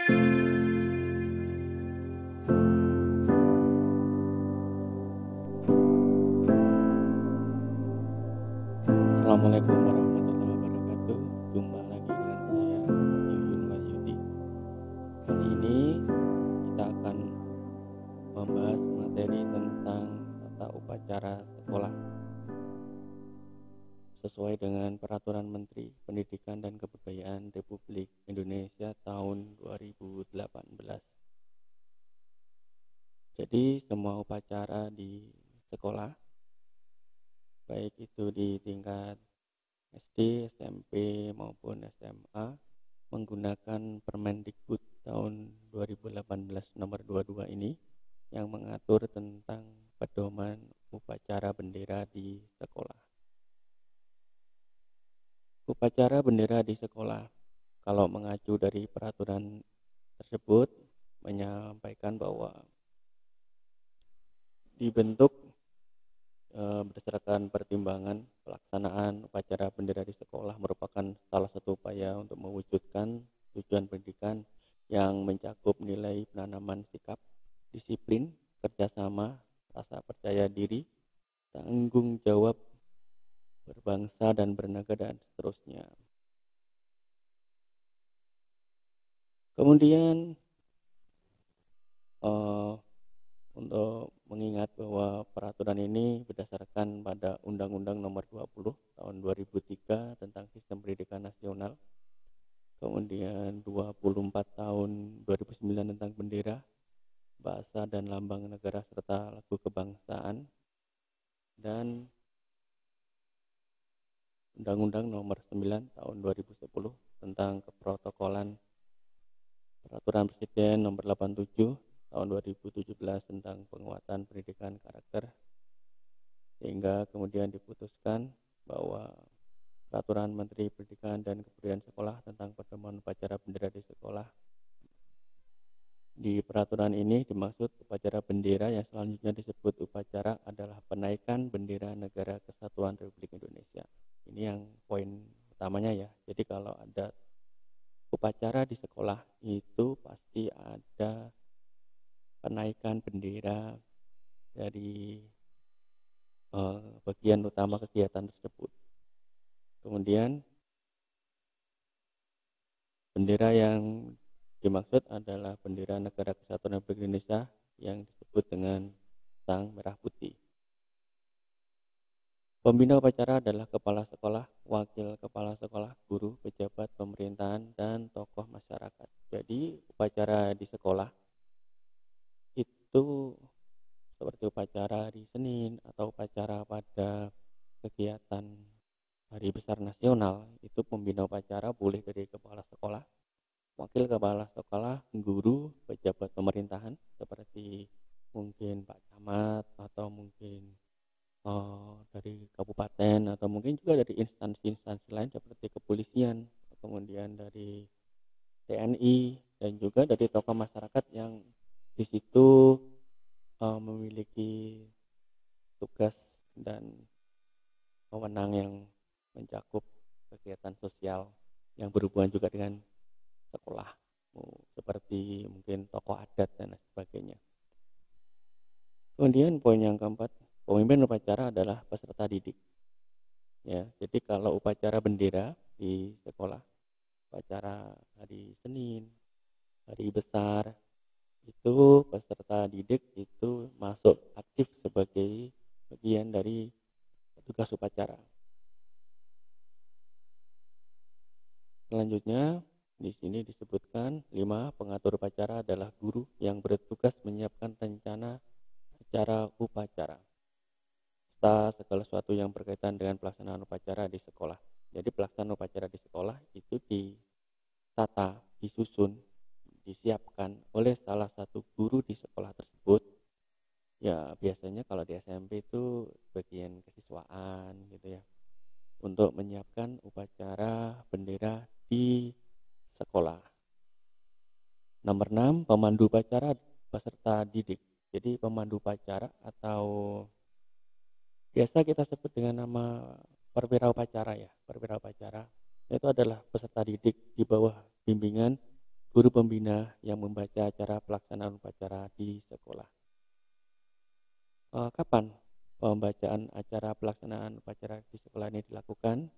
Assalamualaikum warahmatullahi wabarakatuh. Jumpa lagi dengan saya, Yuyun Wahyudi. Kali ini kita akan membahas materi tentang tata upacara sekolah sesuai dengan Peraturan Menteri Pendidikan dan Kebudayaan Republik Indonesia tahun 2018. Jadi semua upacara di sekolah, baik itu di tingkat SD, SMP maupun SMA, menggunakan Permendikbud tahun 2018 nomor 22 ini yang mengatur tentang pedoman upacara bendera di sekolah. Upacara bendera di sekolah, kalau mengacu dari peraturan tersebut, menyampaikan bahwa dibentuk berdasarkan pertimbangan pelaksanaan upacara bendera di sekolah merupakan salah satu upaya untuk mewujudkan tujuan pendidikan yang mencakup nilai penanaman sikap, disiplin, kerjasama, rasa percaya diri, tanggung jawab, berbangsa dan bernegara, dan seterusnya. Kemudian untuk mengingat bahwa peraturan ini berdasarkan pada Undang-Undang Nomor 20 Tahun 2003 tentang Sistem Pendidikan Nasional, kemudian 24 Tahun 2009 tentang bendera, bahasa dan lambang negara serta lagu kebangsaan, dan Undang-Undang Nomor 9 Tahun 2010 tentang keprotokolan Peraturan Presiden Nomor 87 tahun 2017 tentang penguatan pendidikan karakter, sehingga kemudian diputuskan bahwa Peraturan Menteri Pendidikan dan Kebudayaan Sekolah tentang pedoman upacara bendera di sekolah. Di peraturan ini dimaksud upacara bendera yang selanjutnya disebut upacara adalah penaikan bendera Negara Kesatuan Republik Indonesia. Ini yang poin utamanya ya. Jadi kalau ada upacara di sekolah itu pasti ada penaikan bendera dari bagian utama kegiatan tersebut. Kemudian bendera yang dimaksud adalah bendera Negara Kesatuan Republik Indonesia yang disebut dengan sang merah putih. Pembina upacara adalah kepala sekolah, wakil kepala sekolah, guru, pejabat pemerintahan, dan tokoh masyarakat. Jadi upacara di sekolah itu seperti upacara hari Senin atau upacara pada kegiatan Hari Besar Nasional, itu pembina upacara boleh dari kepala sekolah, wakil kepala sekolah, guru, pejabat pemerintahan seperti mungkin Pak Camat atau mungkin dari kabupaten atau mungkin juga dari instansi-instansi lain seperti kepolisian, kemudian dari TNI, dan juga dari tokoh masyarakat yang di situ memiliki tugas dan wewenang yang mencakup kegiatan sosial yang berhubungan juga dengan sekolah, seperti mungkin tokoh adat dan sebagainya. Kemudian poin yang keempat, pemimpin upacara adalah peserta didik. Ya, jadi kalau upacara bendera di sekolah, upacara hari Senin, hari besar, itu peserta didik itu masuk aktif sebagai bagian dari tugas upacara. Selanjutnya di sini disebutkan 5, pengatur upacara adalah guru yang bertugas menyiapkan rencana acara upacara serta segala sesuatu yang berkaitan dengan pelaksanaan upacara di sekolah. Jadi pelaksanaan upacara di sekolah itu ditata, disusun, disiapkan oleh salah satu guru di sekolah tersebut. Ya biasanya kalau di SMP itu bagian kesiswaan gitu ya, untuk menyiapkan upacara bendera di sekolah. Nomor 6, pemandu upacara peserta didik. Jadi pemandu upacara atau biasa kita sebut dengan nama perwira upacara ya. Perwira upacara itu adalah peserta didik di bawah bimbingan guru pembina yang membaca acara pelaksanaan upacara di sekolah. Kapan pembacaan acara pelaksanaan upacara di sekolah ini dilakukan?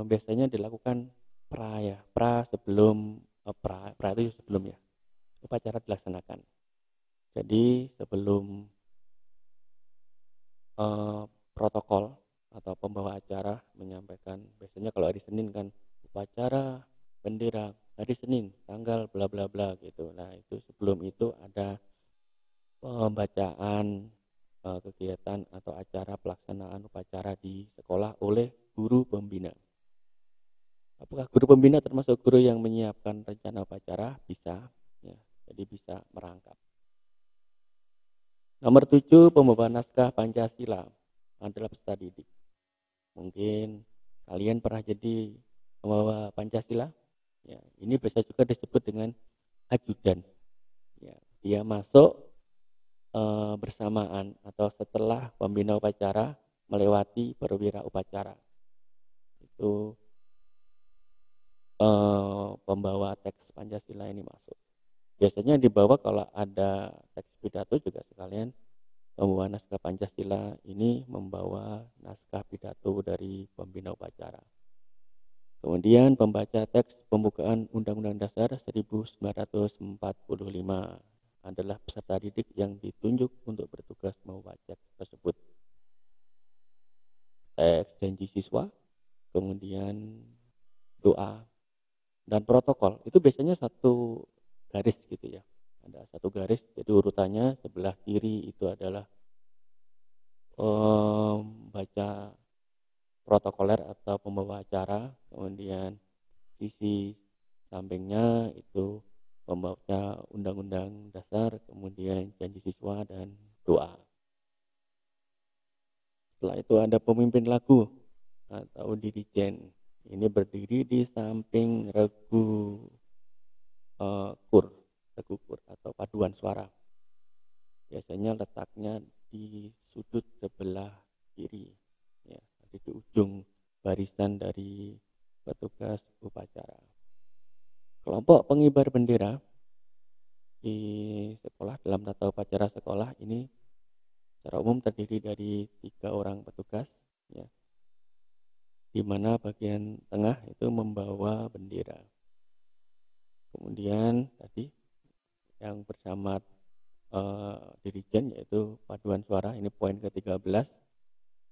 Biasanya dilakukan pra sebelum pra itu sebelum ya upacara dilaksanakan. Jadi sebelum protokol atau pembawa acara menyampaikan, biasanya kalau hari Senin kan upacara bendera hari Senin tanggal bla bla bla gitu. Nah itu sebelum itu ada pembacaan kegiatan atau acara pelaksanaan upacara di sekolah oleh guru pembina. Apakah guru pembina termasuk guru yang menyiapkan rencana upacara? Bisa, ya, jadi bisa merangkap. Nomor 7, pembawa naskah Pancasila adalah peserta didik. Mungkin kalian pernah jadi pembawa Pancasila. Ya, ini bisa juga disebut dengan ajudan. Ya, dia masuk bersamaan atau setelah pembina upacara melewati perwira upacara. Itu pembawa teks Pancasila ini masuk. Biasanya dibawa kalau ada teks pidato juga sekalian pembawa naskah Pancasila ini membawa naskah pidato dari pembina upacara. Kemudian pembaca teks pembukaan Undang-Undang Dasar 1945 adalah peserta didik yang ditunjuk untuk bertugas membaca tersebut. Teks janji siswa, kemudian doa, dan protokol itu biasanya satu garis gitu ya. Ada satu garis, jadi urutannya sebelah kiri itu adalah baca protokoler atau pembawa acara, kemudian sisi sampingnya itu pembaca Undang-Undang Dasar, kemudian janji siswa dan doa. Setelah itu ada pemimpin lagu atau dirijen. Ini berdiri di samping regu kur atau paduan suara. Biasanya letaknya di sudut sebelah kiri, ya, di ujung barisan dari petugas upacara. Kelompok pengibar bendera di sekolah dalam tata upacara sekolah ini secara umum terdiri dari 3 orang petugas, ya, di mana bagian tengah itu membawa bendera. Kemudian tadi yang bersama dirijen yaitu paduan suara, ini poin ke-13,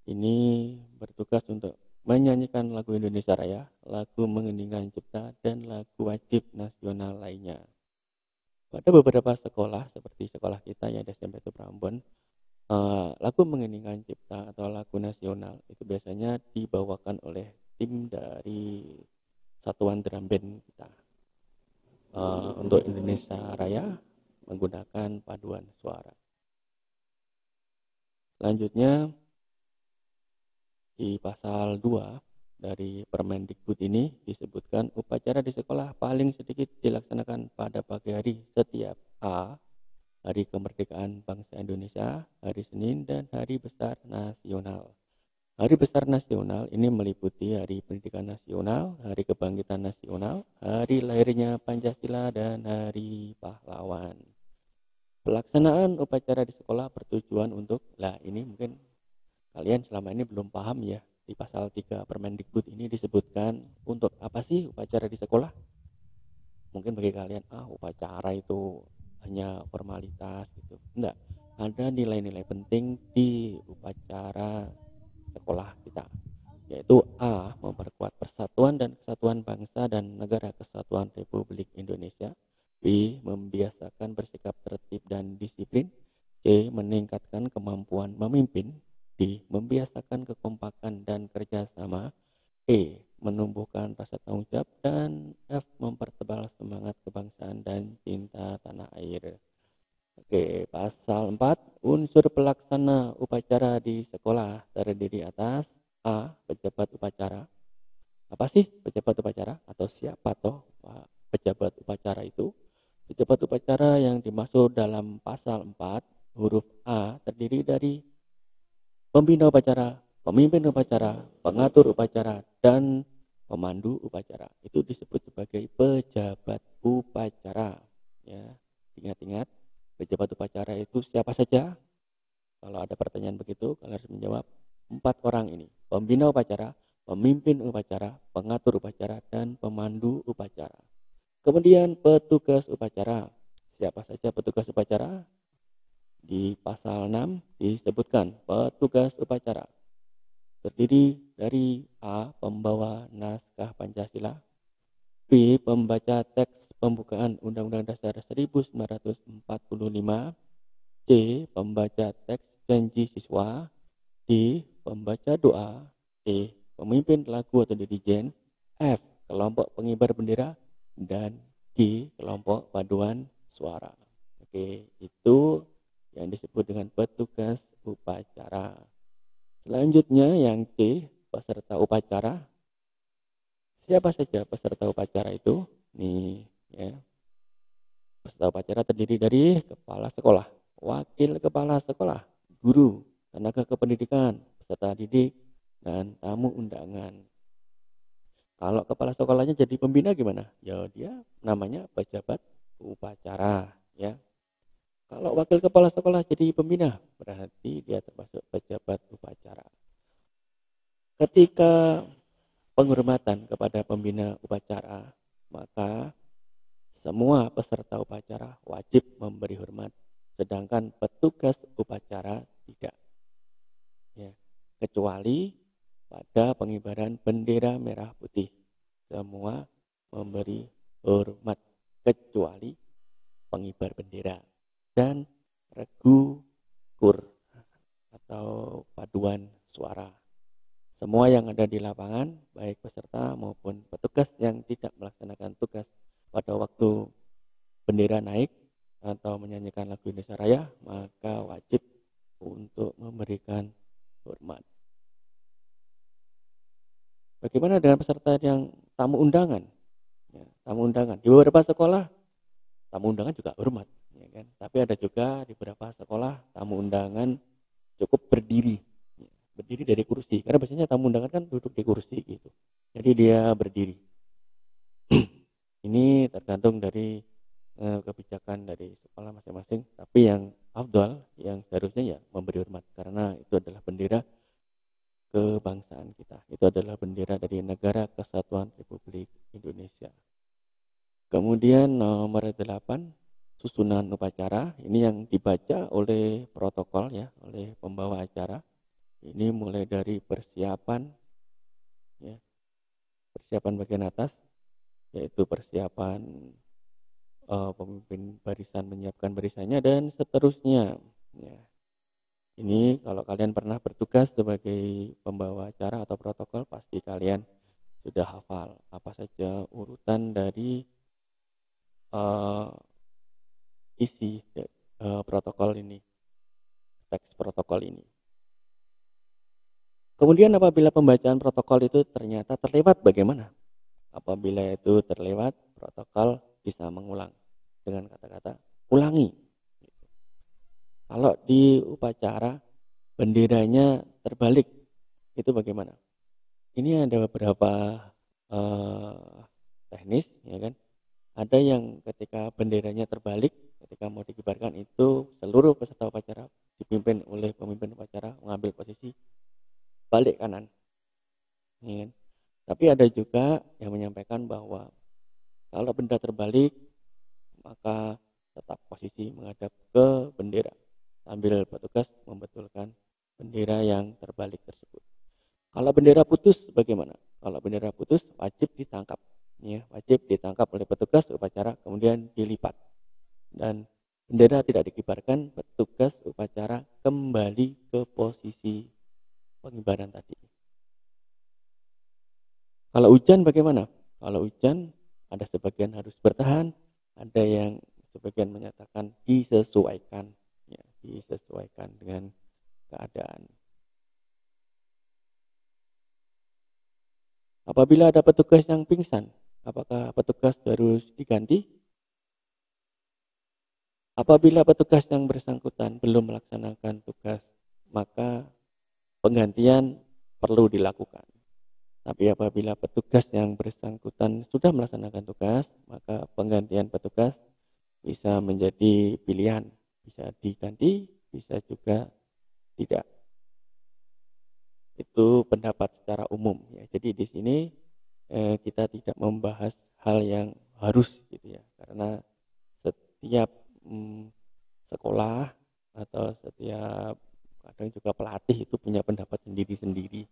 ini bertugas untuk menyanyikan lagu Indonesia Raya, lagu Mengeningkan Cipta, dan lagu wajib nasional lainnya. Pada beberapa sekolah seperti sekolah kita yang ada SMP itu Prambon, lagu Mengeningkan Cipta atau lagu nasional itu biasanya dibawakan oleh tim dari satuan drum band kita. Untuk Indonesia Raya menggunakan paduan suara. Selanjutnya di pasal 2 dari Permendikbud ini disebutkan upacara di sekolah paling sedikit dilaksanakan pada pagi hari setiap A. Hari Kemerdekaan Bangsa Indonesia, hari Senin, dan Hari Besar Nasional. Hari Besar Nasional ini meliputi Hari Pendidikan Nasional, Hari Kebangkitan Nasional, Hari lahirnya Pancasila, dan Hari Pahlawan. Pelaksanaan upacara di sekolah bertujuan untuk, ini mungkin kalian selama ini belum paham ya, di pasal 3 Permendikbud ini disebutkan untuk apa sih upacara di sekolah? Mungkin bagi kalian, upacara itu hanya formalitas gitu. Enggak, ada nilai-nilai penting di upacara sekolah kita, yaitu A. Memperkuat persatuan dan kesatuan bangsa dan negara kesatuan Republik Indonesia. B. Membiasakan bersikap tertib dan disiplin. C. Meningkatkan kemampuan memimpin. D. Membiasakan kekompakan dan kerjasama. E. Menumbuhkan rasa tanggung jawab. Dan F. Mempertebal semangat kebangsaan dan cinta tanah air. Oke, pasal 4, unsur pelaksana upacara di sekolah terdiri atas A. Pejabat upacara. Apa sih pejabat upacara? Atau siapa toh pejabat upacara itu? Pejabat upacara yang dimaksud dalam pasal 4 huruf A terdiri dari pembina upacara, pemimpin upacara, pengatur upacara, dan pemandu upacara. Itu disebut sebagai pejabat upacara. itu siapa saja? Kalau ada pertanyaan begitu, kalian harus menjawab 4 orang ini. Pembina upacara, pemimpin upacara, pengatur upacara, dan pemandu upacara. Kemudian petugas upacara. Siapa saja petugas upacara? Di pasal 6 disebutkan petugas upacara terdiri dari A. Pembawa naskah Pancasila, B. Pembaca teks pembukaan Undang-Undang Dasar 1945, C. Pembaca teks janji siswa, D. Pembaca doa, E. Pemimpin lagu atau dirijen, F. Kelompok pengibar bendera, dan G. Kelompok paduan suara. Oke, itu yang disebut dengan petugas upacara. Selanjutnya yang C, peserta upacara. Siapa saja peserta upacara itu? Nih, ya. Peserta upacara terdiri dari kepala sekolah, wakil kepala sekolah, guru, tenaga kependidikan, peserta didik, dan tamu undangan. Kalau kepala sekolahnya jadi pembina gimana? Ya dia namanya pejabat upacara, ya. Kalau wakil kepala sekolah jadi pembina, berarti dia termasuk pejabat upacara. Ketika penghormatan kepada pembina upacara, maka semua peserta upacara wajib memberi hormat, sedangkan petugas upacara tidak. Ya, kecuali pada pengibaran bendera merah putih, semua memberi hormat kecuali pengibar bendera dan regu kur atau paduan suara. Semua yang ada di lapangan, baik peserta maupun petugas yang tidak melaksanakan tugas pada waktu bendera naik atau menyanyikan lagu Indonesia Raya, maka wajib untuk memberikan hormat. Bagaimana dengan peserta yang tamu undangan? Ya, tamu undangan di beberapa sekolah tamu undangan juga hormat, ya kan? Tapi ada juga di beberapa sekolah tamu undangan cukup berdiri dari kursi, karena biasanya tamu undangan kan duduk di kursi gitu, jadi dia berdiri. Ini tergantung dari kebijakan dari sekolah masing-masing, tapi yang afdal, yang seharusnya ya memberi hormat, karena itu adalah bendera kebangsaan kita, itu adalah bendera dari Negara Kesatuan Republik Indonesia. Kemudian nomor 8, susunan upacara. Ini yang dibaca oleh protokol, ya, oleh pembawa acara. Ini mulai dari persiapan, ya, persiapan bagian atas, yaitu persiapan pemimpin barisan menyiapkan barisannya dan seterusnya. Ya. Ini kalau kalian pernah bertugas sebagai pembawa acara atau protokol, pasti kalian sudah hafal apa saja urutan dari isi protokol ini, teks protokol ini. Kemudian apabila pembacaan protokol itu ternyata terlewat, bagaimana? Apabila itu terlewat, protokol bisa mengulang dengan kata-kata ulangi. Kalau di upacara benderanya terbalik, itu bagaimana? Ini ada beberapa teknis, ya kan? Ada yang ketika benderanya terbalik, ketika mau dikibarkan itu seluruh peserta upacara dipimpin oleh pemimpin upacara mengambil posisi balik kanan, ya kan? Tapi ada juga yang menyampaikan bahwa kalau benda terbalik, maka tetap posisi menghadap ke bendera sambil petugas membetulkan bendera yang terbalik tersebut. Kalau bendera putus bagaimana? Kalau bendera putus wajib ditangkap, ya, wajib ditangkap oleh petugas upacara kemudian dilipat, dan bendera tidak dikibarkan, petugas upacara kembali ke posisi pengibaran tadi. Kalau hujan bagaimana? Kalau hujan ada sebagian harus bertahan, ada yang sebagian menyatakan disesuaikan, ya, disesuaikan dengan keadaan. Apabila ada petugas yang pingsan, apakah petugas harus diganti? Apabila petugas yang bersangkutan belum melaksanakan tugas, maka penggantian perlu dilakukan. Tapi apabila petugas yang bersangkutan sudah melaksanakan tugas, maka penggantian petugas bisa menjadi pilihan bisa diganti, bisa juga tidak. Itu pendapat secara umum ya. Jadi di sini kita tidak membahas hal yang harus gitu ya, karena setiap sekolah atau setiap kadang juga pelatih itu punya pendapat sendiri-sendiri.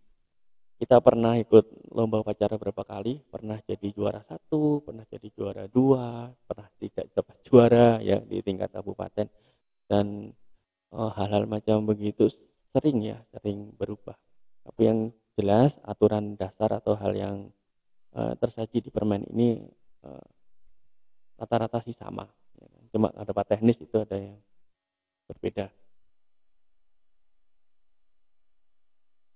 Kita pernah ikut lomba upacara berapa kali, pernah jadi juara 1, pernah jadi juara 2, pernah tidak dapat juara ya di tingkat kabupaten, dan hal-hal macam begitu sering berubah. Tapi yang jelas aturan dasar atau hal yang tersaji di permen ini rata-rata sih sama. Cuma ada part teknis itu ada yang berbeda.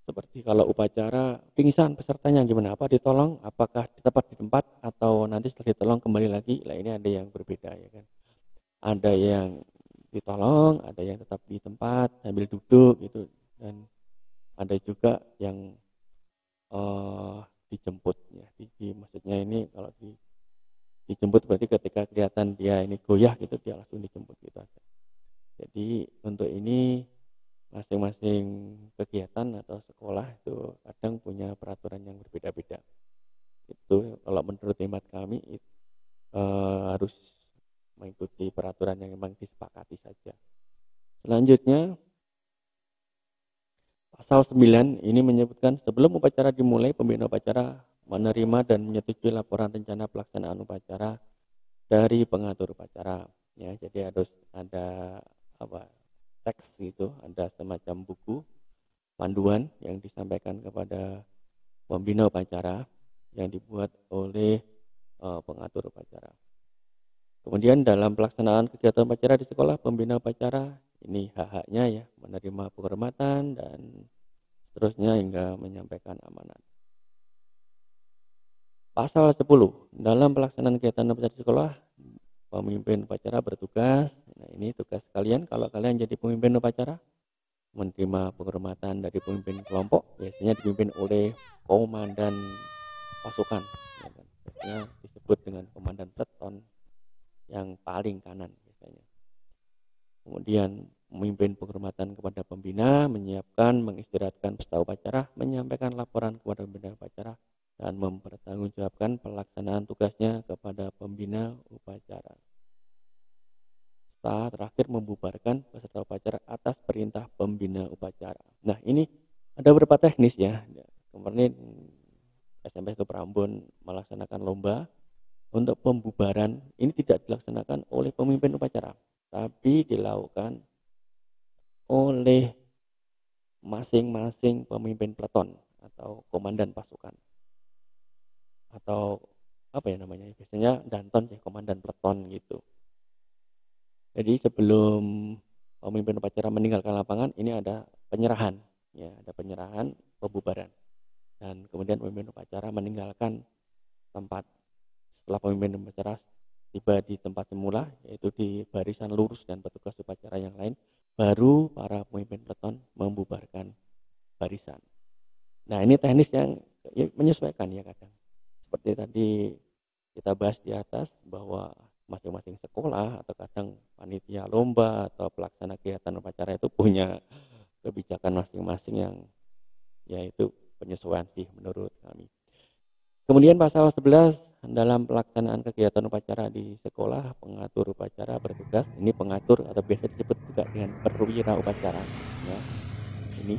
Seperti kalau upacara pingsan pesertanya gimana? Apa ditolong? Apakah tetap di tempat atau nanti setelah ditolong kembali lagi? Lah ini ada yang berbeda ya kan. Ada yang ditolong, ada yang tetap di tempat sambil duduk gitu, dan ada juga yang dijemput ya. Maksudnya ini kalau dijemput berarti ketika kelihatan dia ini goyah gitu dia langsung dijemput gitu aja. Jadi untuk ini masing-masing kegiatan atau sekolah itu kadang punya peraturan yang berbeda-beda. Itu kalau menurut hemat kami harus mengikuti peraturan yang memang disepakati saja. Selanjutnya pasal 9 ini menyebutkan sebelum upacara dimulai, pembina upacara menerima dan menyetujui laporan rencana pelaksanaan upacara dari pengatur upacara. Ya, jadi harus ada teks gitu, ada semacam buku panduan yang disampaikan kepada pembina upacara yang dibuat oleh pengatur upacara. Kemudian dalam pelaksanaan kegiatan upacara di sekolah, pembina upacara ini hak-haknya ya, menerima penghormatan dan seterusnya hingga menyampaikan amanat. Pasal 10, dalam pelaksanaan kegiatan upacara di sekolah, pemimpin upacara bertugas. Nah, ini tugas kalian kalau kalian jadi pemimpin upacara, menerima penghormatan dari pemimpin kelompok, biasanya dipimpin oleh komandan pasukan. Ya kan? Biasanya disebut dengan komandan peleton yang paling kanan biasanya. Kemudian memimpin penghormatan kepada pembina, menyiapkan, mengistirahatkan peserta upacara, menyampaikan laporan kepada pembina upacara, dan mempertanggungjawabkan pelaksanaan tugasnya kepada pembina upacara. Serta terakhir membubarkan peserta upacara atas perintah pembina upacara. Nah ini ada beberapa teknis ya. Kemarin SMP Super Ambon melaksanakan lomba untuk pembubaran. Ini tidak dilaksanakan oleh pemimpin upacara, tapi dilakukan oleh masing-masing pemimpin peleton atau komandan pasukan. Atau apa ya namanya, biasanya danton ya, komandan peleton gitu. Jadi sebelum pemimpin upacara meninggalkan lapangan, ini ada penyerahan ya, ada penyerahan pembubaran, dan kemudian pemimpin upacara meninggalkan tempat. Setelah pemimpin upacara tiba di tempat semula, yaitu di barisan lurus dan petugas upacara yang lain, baru para pemimpin peleton membubarkan barisan. Nah ini teknis yang ya, menyesuaikan ya kadang. Seperti tadi kita bahas di atas bahwa masing-masing sekolah atau kadang panitia lomba atau pelaksana kegiatan upacara itu punya kebijakan masing-masing yang yaitu penyesuaian sih menurut kami. Kemudian pasal 11 dalam pelaksanaan kegiatan upacara di sekolah, pengatur upacara bertugas. Ini pengatur atau biasa disebut juga dengan perwira upacara ya. Ini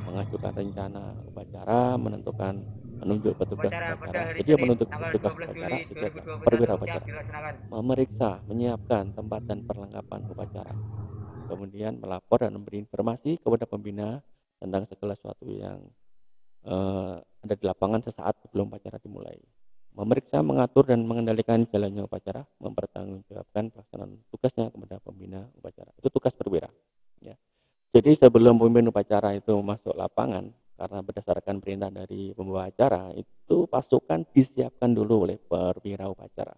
mengajukan rencana upacara, menunjuk petugas upacara. Jadi yang menunjuk petugas upacara itu adalah perwira upacara. Memeriksa, menyiapkan tempat dan perlengkapan upacara. Kemudian melapor dan memberi informasi kepada pembina tentang segala sesuatu yang ada di lapangan sesaat sebelum upacara dimulai. Memeriksa, mengatur dan mengendalikan jalannya upacara, mempertanggungjawabkan pelaksanaan tugasnya kepada pembina upacara. Itu tugas perwira. Ya. Jadi sebelum pemimpin upacara itu masuk lapangan, karena berdasarkan perintah dari pembawa acara, itu pasukan disiapkan dulu oleh perwira upacara.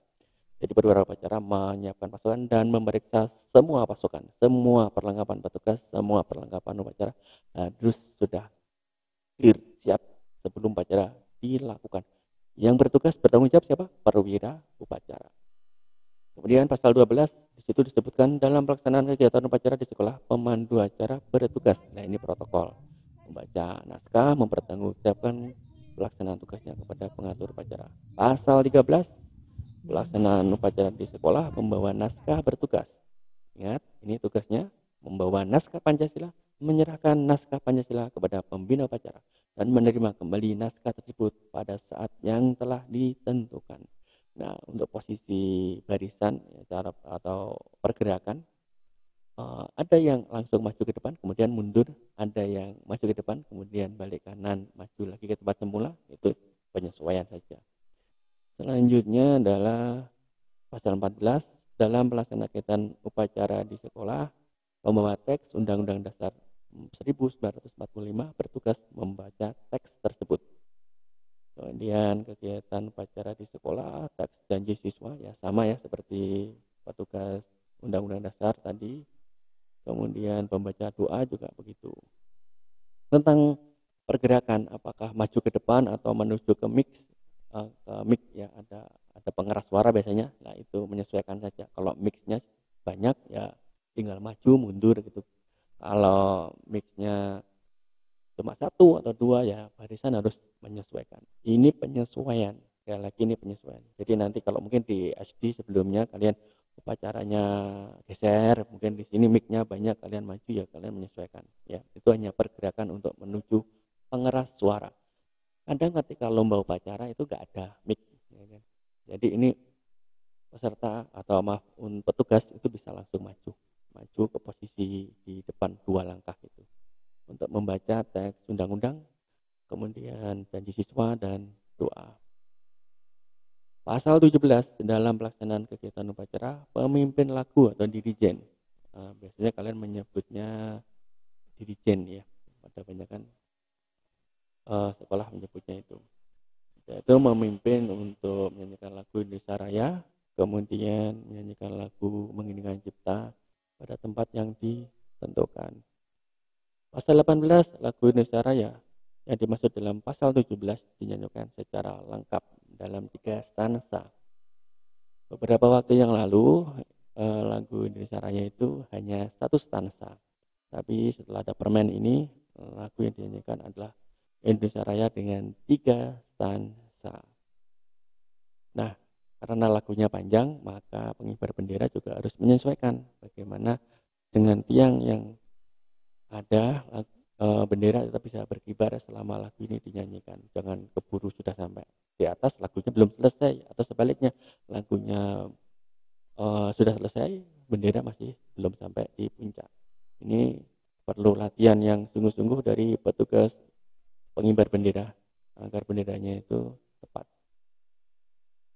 Jadi perwira upacara menyiapkan pasukan dan memeriksa semua pasukan, semua perlengkapan petugas, semua perlengkapan upacara harus sudah clear, siap sebelum upacara dilakukan. Yang bertugas bertanggung jawab siapa? Perwira upacara. Kemudian pasal 12 di situ disebutkan dalam pelaksanaan kegiatan upacara di sekolah pemandu acara bertugas. Nah, ini protokol. Membaca naskah, mempertanggungjawabkan pelaksanaan tugasnya kepada pengatur upacara. Pasal 13 pelaksanaan upacara di sekolah membawa naskah bertugas. Ingat, ini tugasnya membawa naskah Pancasila, menyerahkan naskah Pancasila kepada pembina upacara dan menerima kembali naskah tersebut pada saat yang telah ditentukan. Nah, untuk posisi barisan cara atau pergerakan ada yang langsung maju ke depan kemudian mundur, ada yang maju ke depan kemudian balik kanan, maju lagi ke tempat semula, itu penyesuaian saja. Selanjutnya adalah pasal 14 dalam pelaksanaan kegiatan upacara di sekolah membawa teks Undang-Undang Dasar 1945 bertugas membaca teks tersebut. Kemudian kegiatan upacara di sekolah, teks janji siswa ya sama ya seperti petugas Undang-Undang Dasar tadi. Kemudian pembaca doa juga begitu. Tentang pergerakan, apakah maju ke depan atau menuju ke mic ya ada pengeras suara biasanya. Nah itu menyesuaikan saja. Kalau mixnya banyak ya tinggal maju mundur gitu. Kalau mixnya cuma satu atau dua ya barisan harus menyesuaikan. Ini penyesuaian, sekali lagi ini penyesuaian. Jadi nanti kalau mungkin di SD sebelumnya kalian upacaranya geser, mungkin di sini mic-nya banyak kalian maju ya kalian menyesuaikan. Ya itu hanya pergerakan untuk menuju pengeras suara. Kadang ketika lomba upacara itu gak ada mic. Ya kan? Jadi ini peserta atau maaf petugas itu bisa langsung maju ke posisi di depan 2 langkah itu untuk membaca teks undang-undang, kemudian janji siswa dan doa. Pasal 17 dalam pelaksanaan kegiatan upacara pemimpin lagu atau dirijen. Biasanya kalian menyebutnya dirijen ya. Pada banyak kan sekolah menyebutnya itu. Yaitu memimpin untuk menyanyikan lagu Indonesia Raya, kemudian menyanyikan lagu Mengiringi Cipta pada tempat yang ditentukan. Pasal 18 lagu Indonesia Raya yang dimaksud dalam pasal 17 dinyanyikan secara lengkap dalam 3 stansa. Beberapa waktu yang lalu lagu Indonesia Raya itu hanya 1 stansa. Tapi setelah ada permen ini lagu yang dinyanyikan adalah Indonesia Raya dengan 3 stansa. Nah, karena lagunya panjang, maka pengibar bendera juga harus menyesuaikan bagaimana dengan tiang yang ada bendera tetap bisa berkibar selama lagu ini dinyanyikan. Jangan keburu sudah sampai di atas lagunya belum selesai atau sebaliknya lagunya sudah selesai bendera masih belum sampai di puncak. Ini perlu latihan yang sungguh-sungguh dari petugas pengibar bendera agar benderanya itu tepat.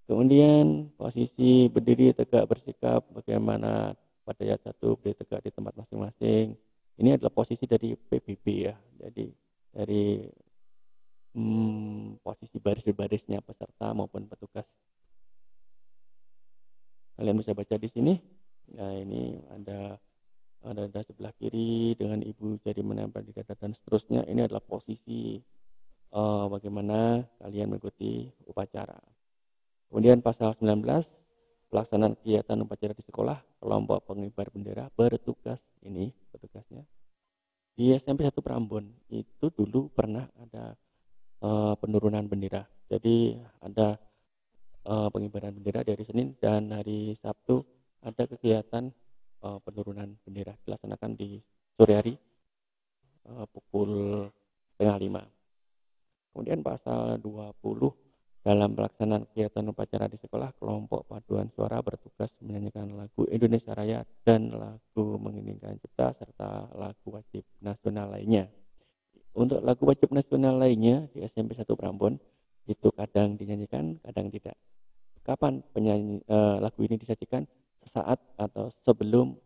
Kemudian posisi berdiri tegak bersikap bagaimana pada ayat 1 berdiri tegak di tempat masing-masing. Ini adalah posisi dari PBB ya. Jadi dari posisi baris-barisnya peserta maupun petugas. Kalian bisa baca di sini. Nah, ini ada sebelah kiri dengan ibu jari menempel di dada dan seterusnya. Ini adalah posisi bagaimana kalian mengikuti upacara. Kemudian pasal 19 pelaksanaan kegiatan upacara di sekolah, kelompok pengibar bendera bertugas ini petugasnya. Di SMP 1 Prambon itu dulu pernah ada penurunan bendera. Jadi ada pengibaran bendera dari Senin dan hari Sabtu ada kegiatan penurunan bendera dilaksanakan di sore hari pukul 4:30. Kemudian pasal 20 dalam pelaksanaan kegiatan upacara di sekolah, kelompok paduan suara bertugas menyanyikan lagu Indonesia Raya dan lagu Mengiringi Cipta serta lagu wajib nasional lainnya. Untuk lagu wajib nasional lainnya di SMP 1 Prambon itu kadang dinyanyikan, kadang tidak. Kapan lagu ini disajikan? Sesaat atau sebelum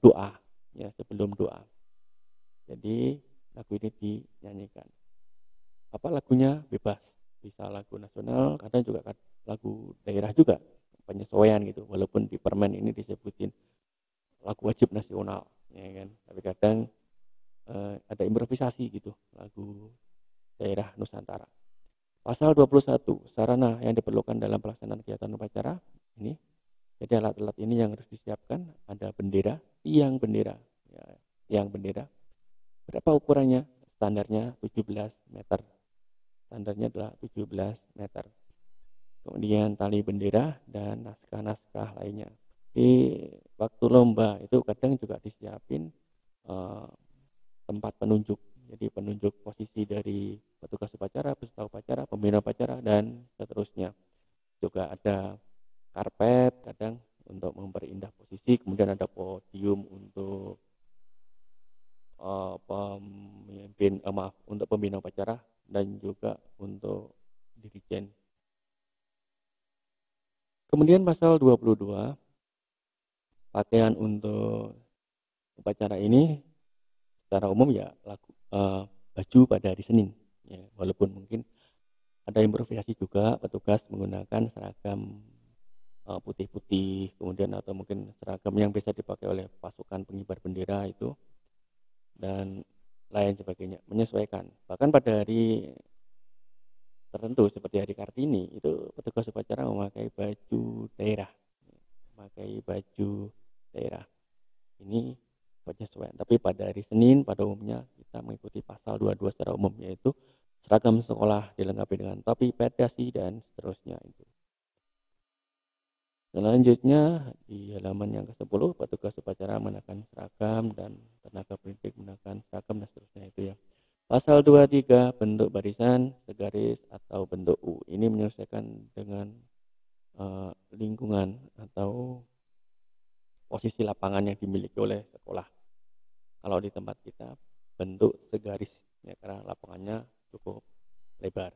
doa, ya sebelum doa. Jadi lagu ini dinyanyikan. Apa lagunya? Bebas. Bisa lagu nasional, kadang juga lagu daerah juga, penyesuaian gitu. Walaupun di permen ini disebutin lagu wajib nasional, ya kan. Tapi kadang ada improvisasi gitu, lagu daerah Nusantara. Pasal 21, sarana yang diperlukan dalam pelaksanaan kegiatan upacara ini Jadi alat-alat ini yang harus disiapkan, ada bendera, tiang bendera. Ya, tiang bendera. Berapa ukurannya? Standarnya 17 meter. Standarnya adalah 17 meter. Kemudian tali bendera dan naskah-naskah lainnya. Di waktu lomba itu kadang juga disiapin tempat penunjuk. Jadi penunjuk posisi dari petugas upacara, peserta upacara, pembina upacara, dan seterusnya. Juga ada karpet kadang untuk memperindah posisi, kemudian ada podium untuk untuk pembina upacara dan juga untuk dirijen. Kemudian pasal 22, pakaian untuk upacara ini secara umum ya baju pada hari Senin. Ya, walaupun mungkin ada improvisasi juga, petugas menggunakan seragam putih-putih, kemudian atau mungkin seragam yang bisa dipakai oleh pasukan pengibar bendera itu, dan lain sebagainya, menyesuaikan. Bahkan pada hari tertentu seperti hari Kartini itu petugas upacara memakai baju daerah, ini penyesuaian. Tapi pada hari Senin pada umumnya kita mengikuti pasal 22 secara umum, yaitu seragam sekolah dilengkapi dengan topi, pedasi, dan seterusnya itu. Selanjutnya di halaman yang ke-10, petugas upacara mengenakan seragam dan tenaga pendidik mengenakan seragam dan seterusnya itu ya. Pasal 23, bentuk barisan, segaris atau bentuk U. Ini menyesuaikan dengan lingkungan atau posisi lapangan yang dimiliki oleh sekolah. Kalau di tempat kita bentuk segaris ya, karena lapangannya cukup lebar.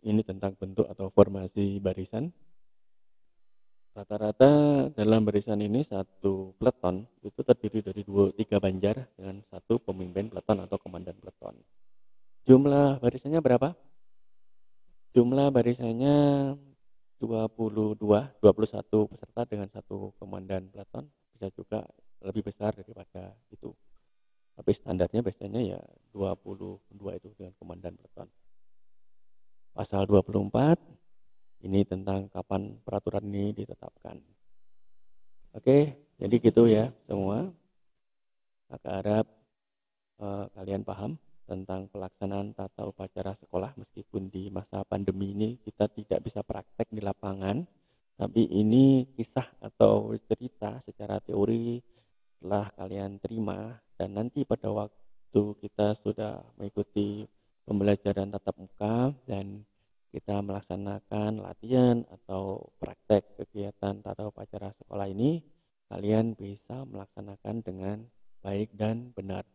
Ini tentang bentuk atau formasi barisan. Rata-rata dalam barisan ini satu peleton itu terdiri dari 3 banjar dengan satu pemimpin peleton atau komandan peleton. Jumlah barisannya berapa? Jumlah barisannya 21 peserta dengan satu komandan peleton, bisa juga lebih besar daripada itu. Tapi standarnya biasanya ya 22 itu dengan komandan peleton. Pasal 24 ini tentang kapan peraturan ini ditetapkan. Oke, jadi gitu ya semua. Aku harap kalian paham tentang pelaksanaan tata upacara sekolah, meskipun di masa pandemi ini kita tidak bisa praktek di lapangan, tapi ini kisah atau cerita secara teori telah kalian terima, dan nanti pada waktu kita sudah mengikuti pembelajaran tatap muka dan kita melaksanakan latihan atau praktek kegiatan tata upacara sekolah ini, kalian bisa melaksanakan dengan baik dan benar.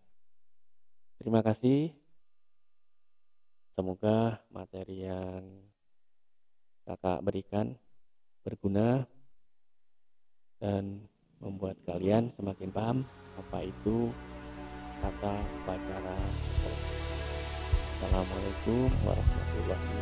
Terima kasih. Semoga materi yang kakak berikan berguna dan membuat kalian semakin paham apa itu tata upacara sekolah. Assalamualaikum warahmatullahi wabarakatuh.